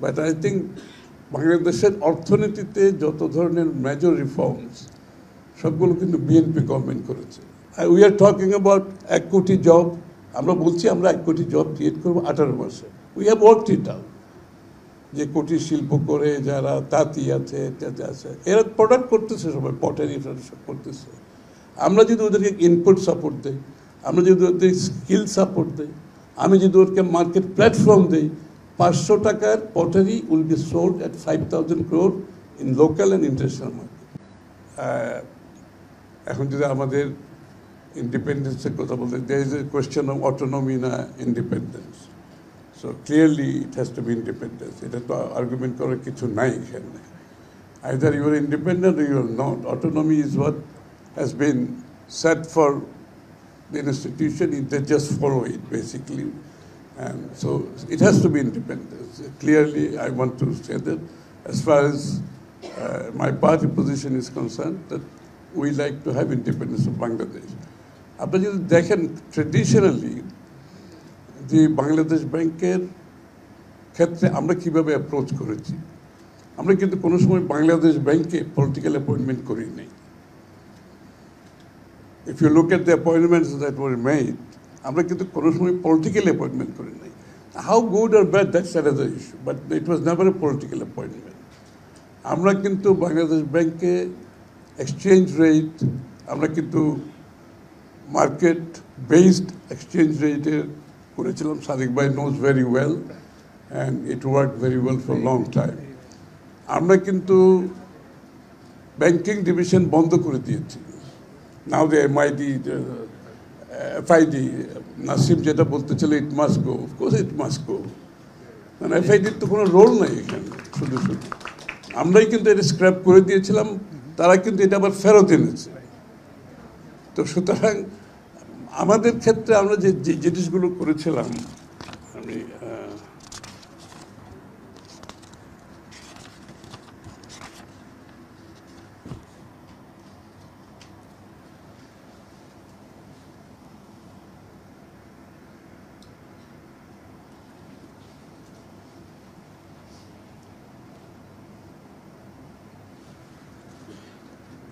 But I think বাংলাদেশের অর্থনীতিতে যত ধরনের মেজর রিফর্মস সবগুলো কিন্তু বিএনপি গভর্নমেন্ট করেছে। উই আর টকিং অ্যাবাউট 1 কোটি জব। আমরা বলছি আমরা 1 কোটি জব ক্রিয়েট করবো 18 মাসে। We have worked it out. যে কুটির শিল্প করে যারা তাঁতি আছে ইত্যাদি আছে, এরা প্রোডাক্ট করতেছে, সবাই পটারি সব করতেছে। আমরা যদি ওদেরকে ইনপুট সাপোর্ট দিই, আমরা যদি ওদের স্কিল সাপোর্ট দিই, আমি যদি ওদেরকে মার্কেট প্ল্যাটফর্ম দিই, 500 টাকার pottery will be sold at 5,000 crore in local and international market. এখন যদি আমাদের ইন্ডিপেন্ডেন্সের কথা বলতে, there is a question of autonomy না independence. So clearly it has to be independence. এটা তো আর্গুমেন্ট করার কিছু নাই এখানে। Either you are independent or you are not. Autonomy is what has been set for the institution. They just follow it basically. And so it has to be independence. Clearly I want to say that as far as my party position is concerned, that we like to have independence of Bangladesh. আপনি যদি দেখেন traditionally যে বাংলাদেশ ব্যাংকের ক্ষেত্রে আমরা কিভাবে approach করেছি, আমরা কিন্তু কোনো সময় বাংলাদেশ ব্যাংকে পলিটিক্যাল অ্যাপয়েন্টমেন্ট করি নাই। If you look at the appointments that were made, আমরা কিন্তু কোনো সময় পলিটিক্যাল অ্যাপয়েন্টমেন্ট করি নাই। How good or bad that's another issue, but it was never a political appointment. আমরা কিন্তু বাংলাদেশ ব্যাংকে এক্সচেঞ্জ রেট, আমরা কিন্তু মার্কেট বেসড এক্সচেঞ্জ রেটের করেছিলাম। সাদিক ভাই knows very well and it work very well for long time. আমরা কিন্তু ব্যাংকিং ডিভিশন বন্ধ করে দিয়েছি। Now the MID FID, Nasim যেটা বলতে ছিল it must go, of course it must go. মানে এফআইডির তো কোনো রোল নাই এখানে, শুধু শুধু আমরাই কিন্তু এটা স্ক্র্যাপ করে দিয়েছিলাম, তারা কিন্তু এটা আবার ফেরত এনেছে। তো সুতরাং আমাদের ক্ষেত্রে আমরা যে জিনিসগুলো করেছিলাম, আমি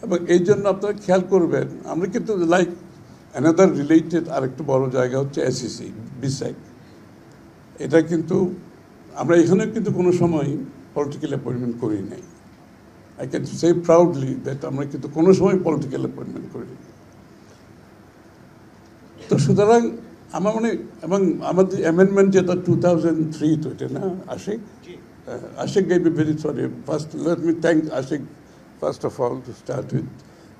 এবং এই জন্য আপনারা খেয়াল করবেন, আমরা কিন্তু লাইক অ্যানাদার রিলেটেড আরেকটু বড় জায়গা হচ্ছে এসইসি বিসেক। এটা কিন্তু আমরা এখানেও কিন্তু কোনো সময় পলিটিক্যাল অ্যাপয়েন্টমেন্ট করি নাই। I can say proudly that আমরা কিন্তু কোনো সময় পলিটিক্যাল অ্যাপয়েন্টমেন্ট করি নাই। তো সুতরাং আমার মনে, এবং আমাদের অ্যামেন্ডমেন্ট যেটা 2003, তো এটা না Ashiq gave a very sorry. First let me thank Ashiq first of all to start with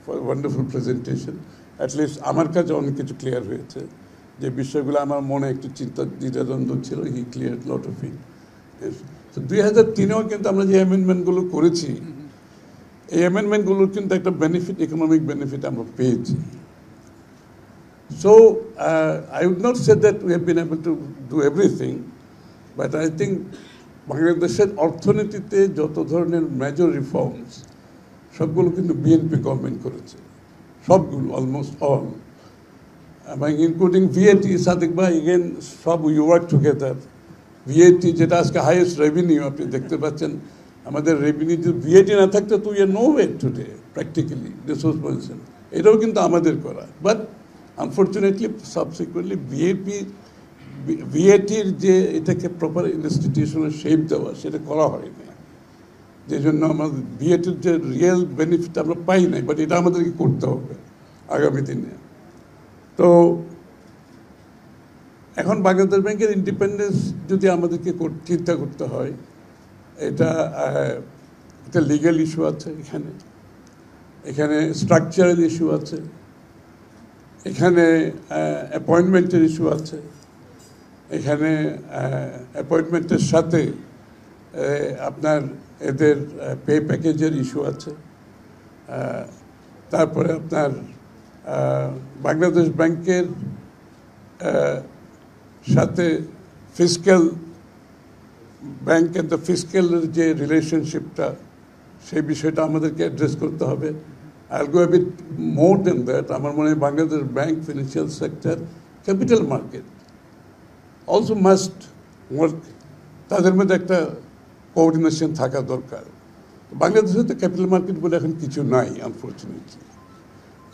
for wonderful presentation. At least আমার কাছে অনেক কিছু ক্লিয়ার হয়েছে, যে বিষয়গুলো আমার মনে একটু চিন্তা দ্বিধাদ্বন্দ্ব ছিল, হি ক্লিয়ার লট অফ ইট। তো 2003-এও কিন্তু আমরা যে অ্যামেন্ডমেন্টগুলো করেছি, এই অ্যামেন্ডমেন্টগুলোর কিন্তু একটা বেনিফিট, ইকোনমিক বেনিফিট আমরা পেয়েছি। So I would not say that we have been able to do everything, but I think বাংলাদেশের অর্থনীতিতে যত ধরনের মেজর রিফর্মস সবগুলো কিন্তু বিএনপি গভর্নমেন্ট করেছে, সবগুলো, অলমোস্ট অল, এবং ইনক্লুডিং ভিএটি। সাদিক ভাই এগেন সব উই ওয়ার্ক টুগেদার। ভিএটি যেটা আজকে হাইয়েস্ট রেভিনিউ, আপনি দেখতে পাচ্ছেন আমাদের রেভিনিউ, যদি ভিএটি না থাকতো তো you are no way today practically resource position, এটাও কিন্তু আমাদের করা। বাট আনফর্চুনেটলি সাবসিকুয়েন্টলি ভিএটির যে এটাকে প্রপার ইনস্টিটিউশনাল শেপ দেওয়া, সেটা করা হয়নি, যে জন্য আমাদের ভিএটির যে রিয়েল বেনিফিট আমরা পাই নাই, বাট এটা আমাদেরকে করতে হবে আগামী দিনে। তো এখন বাংলাদেশ ব্যাংকের ইন্ডিপেন্ডেন্স যদি আমাদেরকে চিন্তা করতে হয়, এটা একটা লিগ্যাল ইস্যু আছে, এখানে স্ট্রাকচারাল ইস্যু আছে, এখানে অ্যাপয়েন্টমেন্টের ইস্যু আছে, এখানে অ্যাপয়েন্টমেন্টের সাথে আপনার এদের পে প্যাকেজের ইস্যু আছে, তারপরে আপনার বাংলাদেশ ব্যাংকের সাথে ফিসক্যাল ব্যাংক অ্যান্ড দ্য ফিসক্যালের যে রিলেশনশিপটা, সেই বিষয়টা আমাদেরকে অ্যাড্রেস করতে হবে। আইল গো এ বিট মোর দেন দ্যাট। আমার মনে হয় Bangladesh bank, financial sector, capital market also must work. তাদের মধ্যে একটা কোঅর্ডিনেশন থাকা দরকার। বাংলাদেশে তো ক্যাপিটাল মার্কেট বলে এখন কিছু নাই আনফর্চুনেটলি।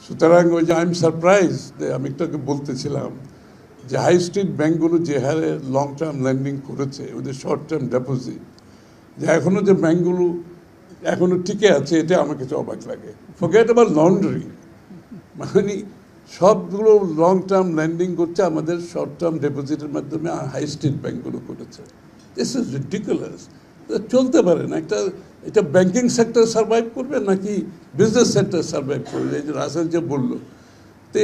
সুতরাং ওই যে আই এম সারপ্রাইজ, আমি একটু বলতেছিলাম যে হাই স্ট্রিট ব্যাঙ্কগুলো যে হারে লং টার্ম লেন্ডিং করেছে, ওদের শর্ট টার্ম ডেপোজিট, যে এখনও যে ব্যাঙ্কগুলো এখনও টিকে আছে, এটা আমার কাছে অবাক লাগে। ফরগেট অ্যাবাউট লন্ডারিং, মানে সবগুলো লং টার্ম লেন্ডিং করছে আমাদের শর্ট টার্ম ডেপোজিটের মাধ্যমে হাই স্ট্রিট ব্যাঙ্কগুলো করেছে। This is ridiculous. চলতে পারে না। এটা ব্যাংকিং সেক্টর সার্ভাইভ করবে নাকি বিজনেস সেক্টর সার্ভাইভ করবে? এই যে রাসেল যে বললো, তো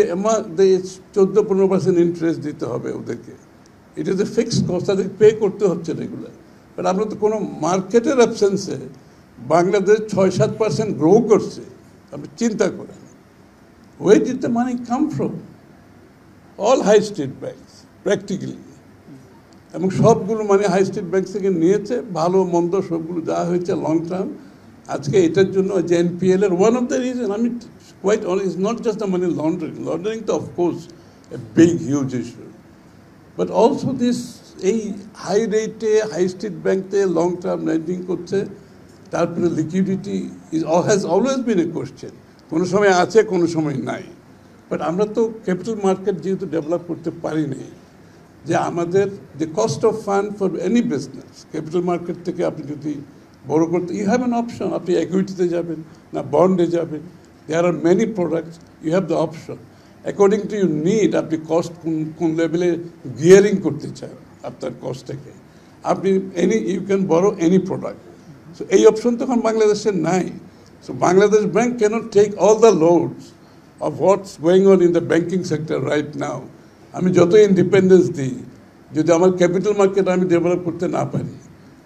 14-15% ইন্টারেস্ট দিতে হবে ওদেরকে। এটা যে ফিক্সড কস্ট, তাদেরকে পে করতে হচ্ছে রেগুলার। বাট আমরা তো কোনো মার্কেটের অ্যাবসেন্সে বাংলাদেশ 6-7% গ্রো করছে। আপনি চিন্তা করেন, where did the money come from? All high street banks practically, এবং সবগুলো মানে হাই স্ট্রিট ব্যাংক থেকে নিয়েছে। ভালো মন্দ সবগুলো দেওয়া হয়েছে লং টার্ম। আজকে এটার জন্য যে এনপিএল এর ওয়ান অফ দ্য রিজন, আমি quite honest, is not just the money laundering. Laundering তো of course a big huge issue, but also this, এই হাই রেটে হাই স্ট্রিট ব্যাংকে লং টার্ম লেন্ডিং করছে, তারপরে liquidity has always been a question. কোনো সময় আছে, কোনো সময় নাই। বাট আমরা তো ক্যাপিটাল মার্কেট যেহেতু ডেভেলপ করতে পারি নাই, যে আমাদের যে cost of fund for any business, capital market থেকে আপনি যদি বড় করতে, ইউ হ্যাভ অ্যান অপশন। আপনি ইকুইটিতে যাবেন না বন্ডে যাবেন, there are many products, you have the option according to your need. আপনি কস্ট কোন লেভেলে গিয়ারিং করতে চান আপনার কস্টটাকে, আপনি you can borrow any product. So এই অপশন তখন বাংলাদেশের নাই। So Bangladesh bank cannot take all the loads of what's going on in the banking sector right now. আমি যত ইন্ডিপেন্ডেন্স দিই, যদি আমার ক্যাপিটাল মার্কেট আমি ডেভেলপ করতে না পারি,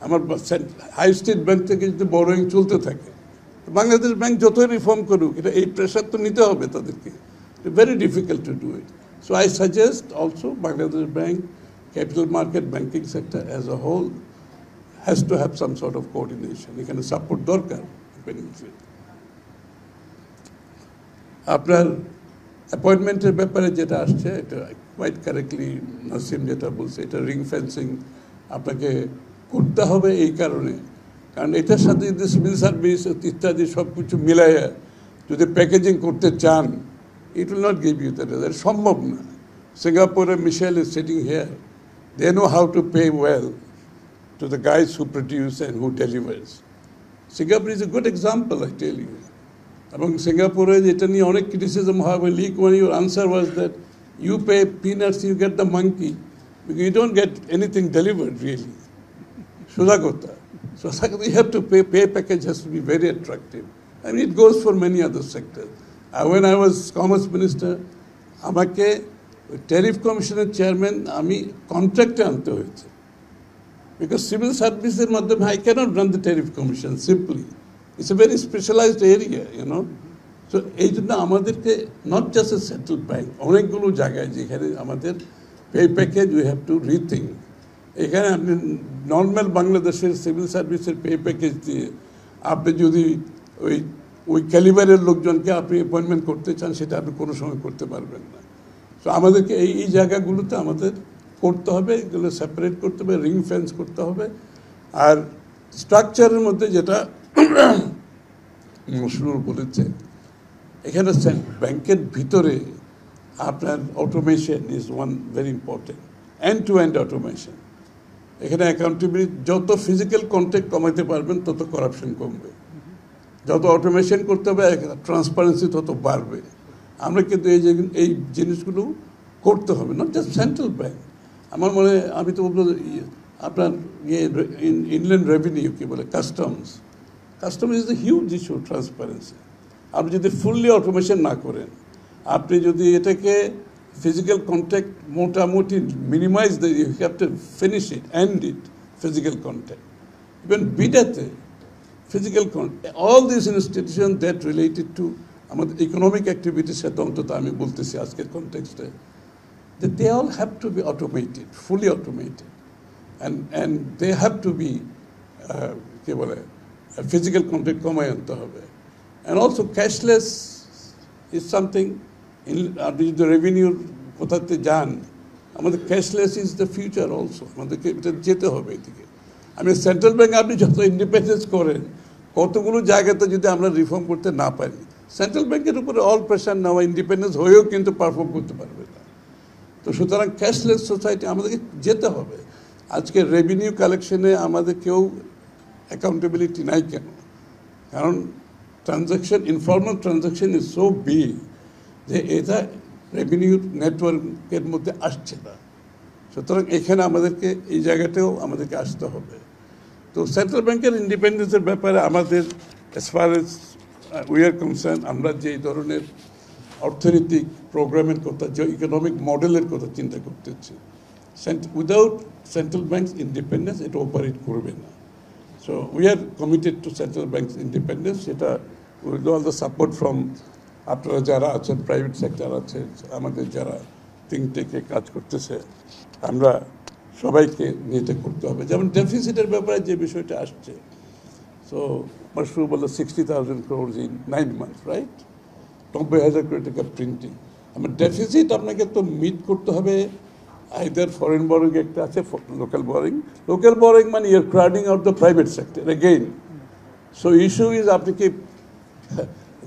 আমার হাই স্ট্রিট ব্যাংক থেকে যদি বড়োয়িং চলতে থাকে, বাংলাদেশ ব্যাংক যতই রিফর্ম করুক, এই প্রেশার তো নিতে হবে তাদেরকে। Very difficult to do it. So I suggest also Bangladesh bank, capital market, banking sector as a whole has to have some sort of coordination. এখানে সাপোর্ট দরকার। আপনার অ্যাপয়েন্টমেন্টের ব্যাপারে যেটা আসছে, এটা কোয়াইট কারেক্টলি নাসিম যেটা বলছে, এটা রিং ফেন্সিং আপনাকে করতে হবে এই কারণে, কারণ এটার সাথে যদি সিভিল সার্ভিস ইত্যাদি সব কিছু মিলাইয়া যদি প্যাকেজিং করতে চান, it will not give you that. এটা সম্ভব না। সিঙ্গাপুরে Michelle is sitting here, they know how to pay well to the guys who produce and who delivers. Singapore is a good example, I tell you. এবং সিঙ্গাপুরে যেটা নিয়ে অনেক criticism হয়, like one your answer was that you pay peanuts, you get the monkey, you don't get anything delivered really. সোজা কথা। So you have to pay package has to be very attractive. I mean, it goes for many other sectors. When I was Commerce Minister, আমাকে tariff কমিশনের chairman আমি কন্ট্রাক্টে আনতে হয়েছে, because civil সার্ভিসের মাধ্যমে I cannot run the tariff commission simply. It's a very specialized area, you know. So এই জন্য আমাদেরকে not just a central bank, অনেকগুলো জায়গায় যেখানে আমাদের pay package we have to rethink. এখানে আপনি নর্মাল বাংলাদেশের সিভিল সার্ভিসের পে প্যাকেজ দিয়ে আপনি যদি ওই ক্যালিবারের লোকজনকে আপনি অ্যাপয়েন্টমেন্ট করতে চান, সেটা আপনি কোনো সময় করতে পারবেন না। সো আমাদেরকে এই জায়গাগুলোতে আমাদের করতে হবে, এগুলো সেপারেট করতে হবে, রিং ফেন্স করতে হবে। আর স্ট্রাকচারের মধ্যে যেটা মশরুর বলেছে, এখানে ব্যাংকের ভিতরে আপনার automation is one very important, end to end automation. এখানে অ্যাকাউন্টেবিলিটি, যত ফিজিক্যাল কন্ট্যাক্ট কমাতে পারবেন তত করাপশন কমবে, যত অটোমেশন করতে হবে ট্রান্সপারেন্সি তত বাড়বে। আমরা কিন্তু এই জিনিসগুলো করতে হবে, নট জাস্ট সেন্ট্রাল ব্যাংক। আমার মনে হয়, আমি তো বলবো আপনার ইনল্যান্ড রেভিনিউ কি বলে, customs is the huge issue, transparency. আপনি যদি ফুললি অটোমেশন না করেন, আপনি যদি এটাকে physical contact মোটামুটি minimize you have to finish it, end it, physical contact. Even বিডাতে physical contact, all these institutions that related to আমাদের economic activities সাথে অন্তত আমি বলতেছি আজকের কনটেক্সটে, that they all have to be automated, fully automated, and they have to be কি বলে physical contact কমায় আনতে হবে। And also cashless is something. আপনি যদি রেভিনিউর কোথাতে যান, আমাদের cashless is the future also, আমাদেরকে এটা যেতে হবে এদিকে। আমি সেন্ট্রাল ব্যাংক আপনি যত ইন্ডিপেন্ডেন্স করেন কতগুলো জায়গাতে যদি আমরা রিফর্ম করতে না পারি সেন্ট্রাল ব্যাংকের উপরে অল প্রেশার নেওয়া ইন্ডিপেন্ডেন্স হয়েও কিন্তু পারফর্ম করতে পারবে না। তো সুতরাং ক্যাশলেস সোসাইটি আমাদেরকে যেতে হবে। আজকে রেভিনিউ কালেকশনে আমাদের কেউ অ্যাকাউন্টেবিলিটি নাই কেন? কারণ transaction informal transaction is so big যে এটা রেভিনিউ নেটওয়ার্কের মধ্যে আসছে না। সুতরাং এখানে আমাদেরকে এই জায়গাতেও আমাদেরকে আসতে হবে। তো সেন্ট্রাল ব্যাংকের ইন্ডিপেন্ডেন্সের ব্যাপারে আমাদের as far age we are concern আমরা যে ধরনের অর্থনৈতিক প্রোগ্রামের কথা যে ইকোনমিক মডেলের কথা চিন্তা করতেছি উইদাউট সেন্ট্রাল ব্যাংকস ইন্ডিপেন্ডেন্স এটা অপারেট করবে না। So we are committed to central banks independence. সেটা with all the support from আপনারা যারা আছেন প্রাইভেট সেক্টর আছে আমাদের যারা থিঙ্ক টেকে কাজ করতেছে আমরা সবাইকে নিতে করতে হবে। যেমন ডেফিসিটের ব্যাপারে যে বিষয়টা আসছে সো মাশরুফ বলল 60,000 crores in 9 months, রাইট? 90,000 কোটি টাকা প্রিন্টিং। আমার ডেফিসিট আপনাকে তো মিট করতে হবে আইদার ফরেন বরোইং একটা আছে লোকাল বরোইং মানে your crowding out the private sector again. So issue is আপনি কি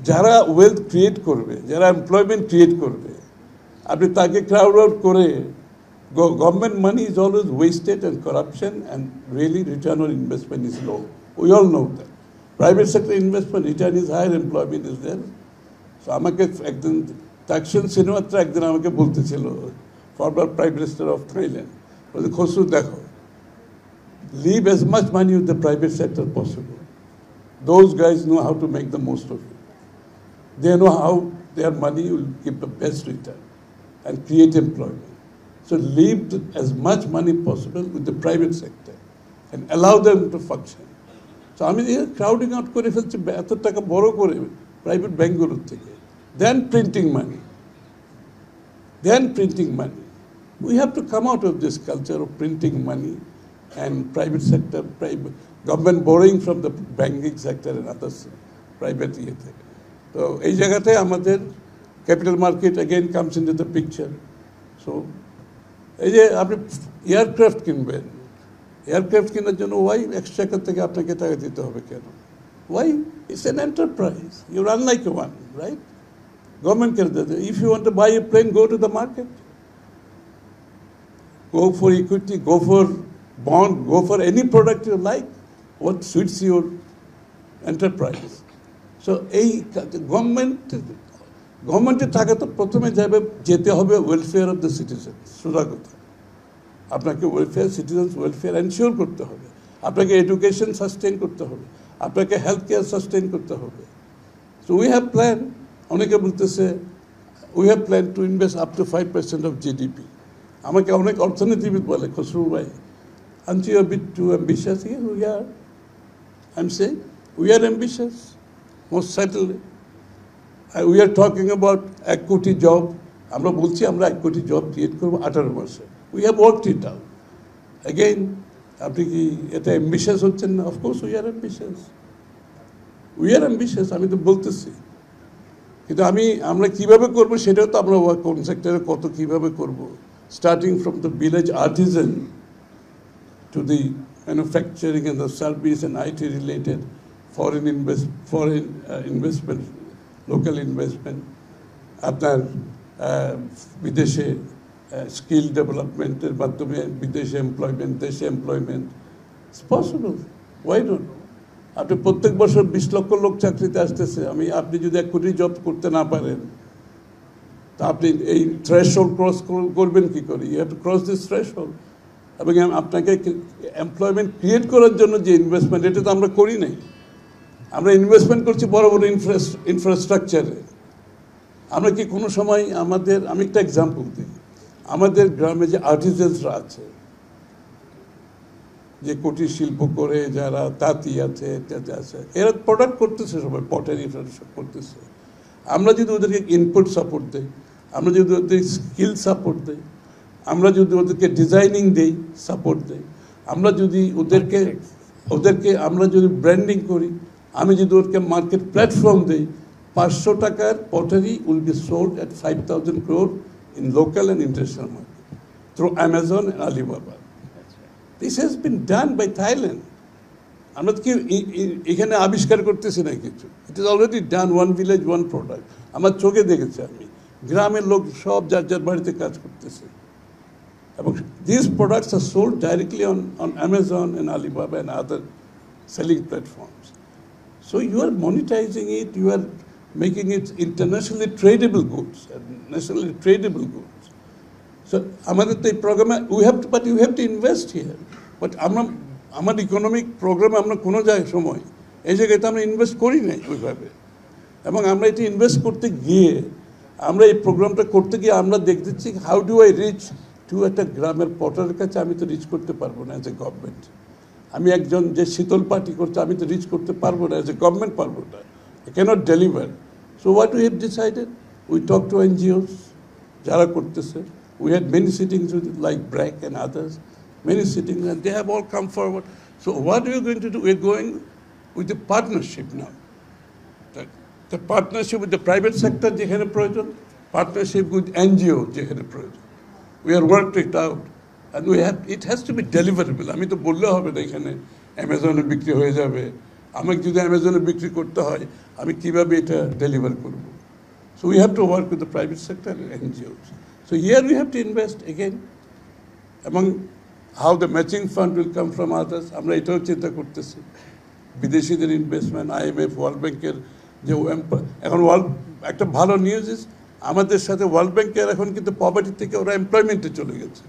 যারা ওয়েলথ ক্রিয়েট করবে যারা এমপ্লয়মেন্ট ক্রিয়েট করবে আপনি তাকে ক্রাউড আউট করে government money is always wasted and corruption and really return on investment is low. We all know that. Private sector investment return is higher, employment is there. So আমাকে একদিন তাকসিন সিনেমাত্রা একদিন আমাকে বলতেছিল former prime minister of Thailand বলতে খসরু দেখো leave as much money with the private sector possible. Those guys know how to make the most of it. They know how their money will give the best return and create employment. So leave as much money possible with the private sector and allow them to function. So I mean, crowding out করে ফেলছে এত টাকা বড় করে private ব্যাংকগুলোর থেকে then printing money. We have to come out of this culture of printing money and private sector, government borrowing from the banking sector and others, private ইয়ে থেকে। তো এই জায়গাতে আমাদের capital market again comes into the picture. So এই যে আপনি aircraft কিনবেন এয়ারক্রাফট কেনার জন্য ওয়াই এক্সট্রাকার থেকে আপনাকে টাকা দিতে হবে কেন? Why it's an enterprise you run like a one, right? Government কেন দেবে? If you want to buy a plane go to the market, go for equity, go for bond, go for any product you like, what suits your enterprise. So এই গভর্নমেন্টের টাকা তো প্রথমে যেতে হবে welfare of the citizen. সোজা কথা, আপনাকে সিটিজেন্স ওয়েলফেয়ার এনশিওর করতে হবে, আপনাকে এডুকেশন সাস্টেইন করতে হবে, আপনাকে হেলথ কেয়ার সাস্টেইন করতে হবে। সো উই হ্যাভ প্ল্যান, অনেকে বলতেছে we have plan to invest up to 5% of GDP. আমাকে অনেক অর্থনীতিবিদ বলে খসরু ভাই aren't you a bit too ambitious? Yes, we are. I'm saying we are ambitious, most certainly. We are talking about 1 কোটি job. আমরা বলছি আমরা 1 কোটি জব ক্রিয়েট করবো 18 মাসে। We have worked it out. Again, আপনি কি এটা অ্যাম্বিশাস হচ্ছেন না? অফকোর্স উই আর অ্যাম্বিশাস, আমি তো বলতেছি। কিন্তু আমরা কিভাবে করবো সেটাও তো আমরা কোন সেক্টরে কত কিভাবে করবো, starting from the village Artisan to the manufacturing and the service and IT related foreign investment, local investment, আপনার বিদেশে স্কিল ডেভেলপমেন্টের মাধ্যমে বিদেশে এমপ্লয়মেন্ট, দেশে employment, it's possible. Why don't? আপনি প্রত্যেক বছর 20 লক্ষ লোক চাকরিতে আসতেছে। আপনি যদি 1 কোটি জব করতে না পারেন তা আপনি এই থ্রেশহোল্ড ক্রস করবেন কি করে? You have to cross this threshold. এবং আপনাকে এমপ্লয়মেন্ট ক্রিয়েট করার জন্য যে ইনভেস্টমেন্ট, এটা তো আমরা করি নাই। আমরা ইনভেস্টমেন্ট করছি বড় বড় ইনফ্রাস্ট্রাকচারে। আমরা কি কোনো সময় আমি একটা এক্সাম্পল দিই, আমাদের গ্রামে যে আর্টিজানসরা আছে, যে কুটির শিল্প করে যারা তাঁতি আছে এরা প্রোডাক্ট করতেছে, সবাই পটারি সব করতেছে। আমরা যদি ওদেরকে ইনপুট সাপোর্ট দিই, আমরা যদি ওদের স্কিল সাপোর্ট দিই, আমরা যদি ওদেরকে ডিজাইনিং দেই, সাপোর্ট দেই, আমরা যদি আমরা যদি ব্র্যান্ডিং করি, আমি যদি ওদেরকে মার্কেট প্ল্যাটফর্ম দিই, 500 টাকার pottery will be sold at 5,000 crore in local and international market through Amazon and Alibaba. This has been done by Thailand. আমরা কি এখানে আবিষ্কার করতেছি না কিছু। It is already done, one village, one product. আমার চোখে দেখেছি আমি। গ্রামের লোক সব যার যার বাড়িতে কাজ করতেছে। এবং these products are sold directly on Amazon and Alibaba and other selling platforms. So you are monetizing it, you are making it internationally tradable goods, nationally tradable goods. So আমাদের তো এই প্রোগ্রামে but you have to invest here. But আমার economic প্রোগ্রামে আমরা কোনো সময় এই জায়গায় তো আমরা ইনভেস্ট করি নাই ওইভাবে। এবং আমরা এটা ইনভেস্ট করতে গিয়ে আমরা এই প্রোগ্রামটা করতে গিয়ে আমরা দেখতেছি how do I reach two একটা গ্রামের পটারের কাছে আমি তো রিচ করতে পারবো না অ্যাজ এ গভর্নমেন্ট। আমি একজন যে শীতল পার্টি করছে আমি তো রিচ করতে পারবো না অ্যাজ এ গভর্নমেন্ট পারবো না। I cannot deliver. So what we have decided, we talk to NGOs যারা করতেছে। We had many sittings with like BRAC and others, many sittings, and they have all come forward. So what we are going to do, we are going with the partnership now. The partnership with the private sector, যেখানে প্রয়োজন, partnership with NGO, যেখানে প্রয়োজন. We are worked it out, and it has to be deliverable. আমি তো বললে হবে না এখানে অ্যামাজনে বিক্রি হয়ে যাবে। আমাকে যদি অ্যামাজনে বিক্রি করতে হয়, আমি কিভাবে এটা ডেলিভার করব? So we have to work with the private sector and NGOs. So here we have to invest again. Among how the matching fund will come from others, আমরা এটাও চিন্তা করতেছি। বিদেশিদের ইনভেস্টমেন্ট, IMF, ওয়ার্ল্ড ব্যাংকের যে এখন একটা ভালো নিউজ ইস আমাদের সাথে ওয়ার্ল্ড ব্যাংকের এখন কিন্তু পভার্টি থেকে ওরা এমপ্লয়মেন্টে চলে গেছে।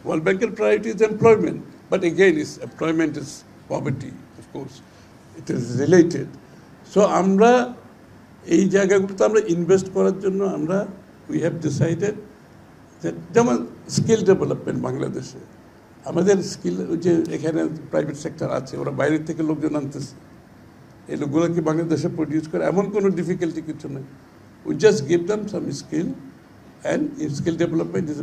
ওয়ার্ল্ড ব্যাংকের priority is employment, but again is employment is poverty, of course it is related. So আমরা এই জায়গাগুলোতে আমরা ইনভেস্ট করার জন্য আমরা উই হ্যাভ ডিসাইডেড যেমন স্কিল ডেভেলপমেন্ট বাংলাদেশে আমাদের স্কিল যে এখানে প্রাইভেট সেক্টর আছে ওরা বাইরের থেকে লোকজন আনতেছে, এই লোকগুলোকে বাংলাদেশে প্রডিউস করে এমন কোনো ডিফিকাল্টি কিছু নেই। We just give them some skill and skill development is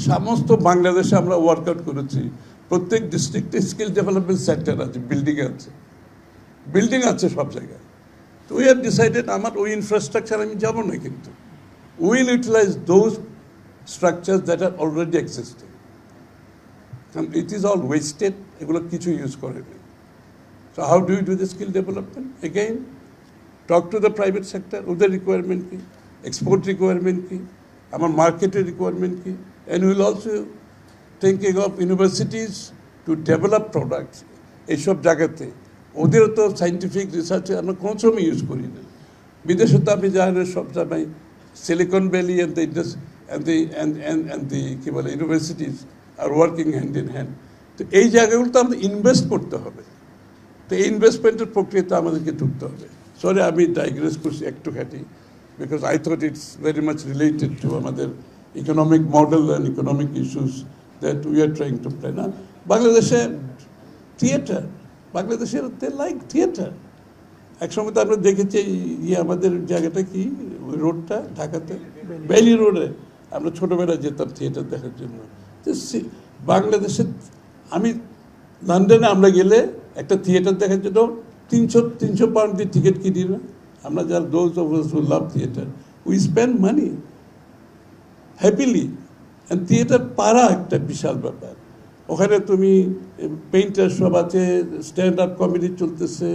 সমস্ত বাংলাদেশে আমরা ওয়ার্কআউট করেছি। প্রত্যেক ডিস্ট্রিক্টে স্কিল ডেভেলপমেন্ট সেন্টার আছে, বিল্ডিং আছে সব জায়গায়। তো উই হ্যাভ ডিসাইডেড আমার ওই ইনফ্রাস্ট্রাকচার আমি যাবো না, কিন্তু will utilise those structures that are already existing. And it is all wasted, এগুলো কিছু ইউজ করে নেই। So how do you do the skill development? Again, talk to the private sector, ওদের রিকোয়ারমেন্ট কি, এক্সপোর্ট রিকোয়ারমেন্ট কি, আমার মার্কেটের requirement কি, and we will also thinking of universities to develop products এইসব জায়গাতে। ওদেরও তো সাইন্টিফিক রিসার্চে আমরা কোনো সময় ইউজ করি না। বিদেশে তো আপনি জানেন সব জায়গায় সিলিকন ভ্যালি and the কি বলে universities are working hand in hand. তো এই জায়গাগুলোতে আমাদের ইনভেস্ট করতে হবে। তো এই ইনভেস্টমেন্টের প্রক্রিয়াতে আমাদেরকে ঢুকতে হবে। সরি আমি ডাইগ্রেস করছি একটুখানি, because I thought it's very much related to আমাদের economic model and economic issues that we are trying to play. না বাংলাদেশে থিয়েটার, বাংলাদেশের দে লাইক থিয়েটার। একসময় তো আমরা দেখেছি আমাদের জায়গাটা কি ওই রোডটা ঢাকাতে বেলি রোডে আমরা ছোটোবেলায় যেতাম থিয়েটার দেখার জন্য। বাংলাদেশের আমি লন্ডনে আমরা গেলে একটা থিয়েটার দেখার জন্য 300 পাউন্ড দিয়ে টিকিট কিনি না আমরা, যারা those of us who love theatre, we spend money happily. And theatre পাড়া একটা বিশাল ব্যাপার। ওখানে তুমি পেইন্টার সব আছে, স্ট্যান্ড আপ কমেডি চলতেছে,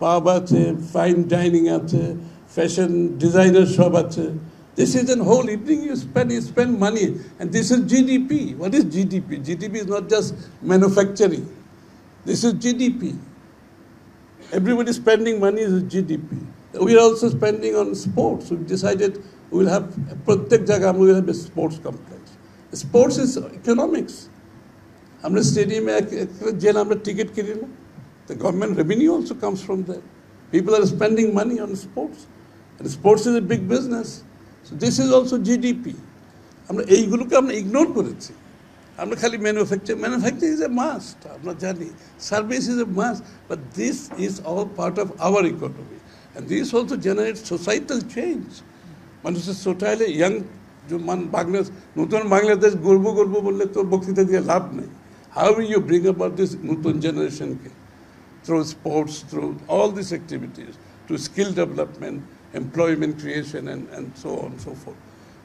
পাব আছে, ফাইন ডাইনিং আছে, ফ্যাশন ডিজাইনার সব আছে। This is a whole evening you spend money, and this is GDP. What is GDP? GDP is not just manufacturing. This is GDP. Everybody spending money is GDP. We are also spending on sports. We've decided we will have প্রত্যেক জায়গায় we will have a sports complex. Sports is economics. আমরা স্টেডিয়ামে জেলে আমরা ticket কিনি না। The government revenue also comes from there. People are spending money on sports, and sports is a big business. So this is also GDP. আমরা এইগুলোকে আমরা ignore করেছি। আমরা খালি ম্যানুফ্যাকচারিং ইজ এ মাস্ট, আমরা জানি, service is a must, but this is all part of our economy, and this also generate societal change. মানুষের সোসাইলে young Bangladesh, নতুন বাংলাদেশ গর্ব বললে তো বক্তৃতা দিয়ে লাভ নেই। How will you bring about this নতুন জেনারেশনকে? Through sports, through all these activities, to skill development, employment creation, and so on and so forth.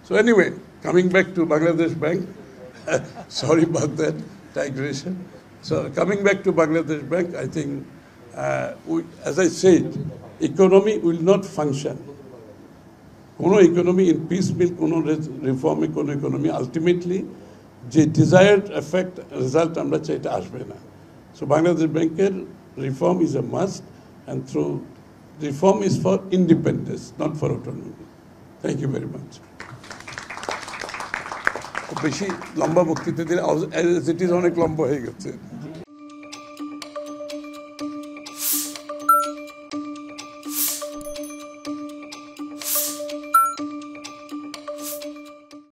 So anyway, coming back to Bangladesh Bank, sorry about that digression. So coming back to Bangladesh Bank, I think, as I said, economy will not function. কোনো economy in piecemeal, কোনো reform, কোনো economy ultimately যে desired effect result আমরা চাই এটা আসবে না. So Bangladesh Banker reform is a must, and through reform is for independence, not for autonomy. Thank you very much. বেশি লম্বা বক্তৃতা দিলে as it is অনেক লম্বা হয়ে গেছে.